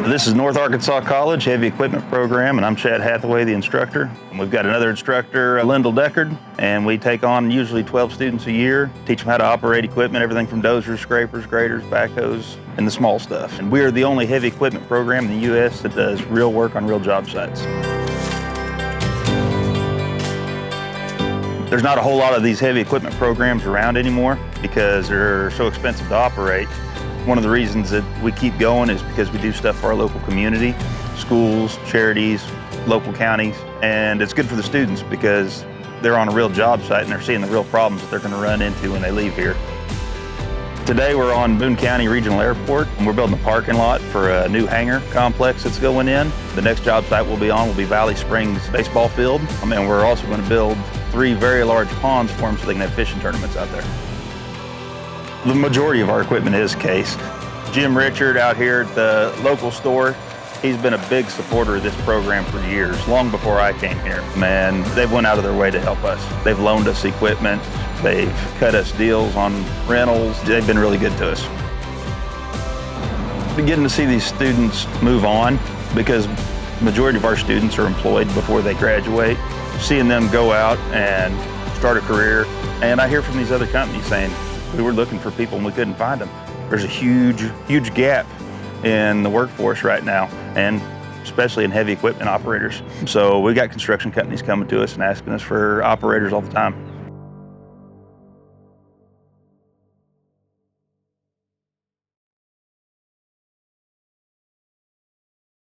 This is North Arkansas College Heavy Equipment Program, and I'm Chad Hathaway, the instructor. And we've got another instructor, Lyndall Deckard, and we take on usually 12 students a year, teach them how to operate equipment, everything from dozers, scrapers, graders, backhoes, and the small stuff. And we are the only heavy equipment program in the U.S. that does real work on real job sites. There's not a whole lot of these heavy equipment programs around anymore because they're so expensive to operate. One of the reasons that we keep going is because we do stuff for our local community, schools, charities, local counties, and it's good for the students because they're on a real job site and they're seeing the real problems that they're going to run into when they leave here. Today we're on Boone County Regional Airport, and we're building a parking lot for a new hangar complex that's going in. The next job site we'll be on will be Valley Springs baseball field, and we're also going to build 3 very large ponds for them so they can have fishing tournaments out there. The majority of our equipment is case. Jim Richard out here at the local store, he's been a big supporter of this program for years, long before I came here. Man, they've went out of their way to help us. They've loaned us equipment, they've cut us deals on rentals. They've been really good to us. Getting to see these students move on, because the majority of our students are employed before they graduate, seeing them go out and start a career. And I hear from these other companies saying, we were looking for people and we couldn't find them. There's a huge gap in the workforce right now, and especially in heavy equipment operators. So we got construction companies coming to us and asking us for operators all the time.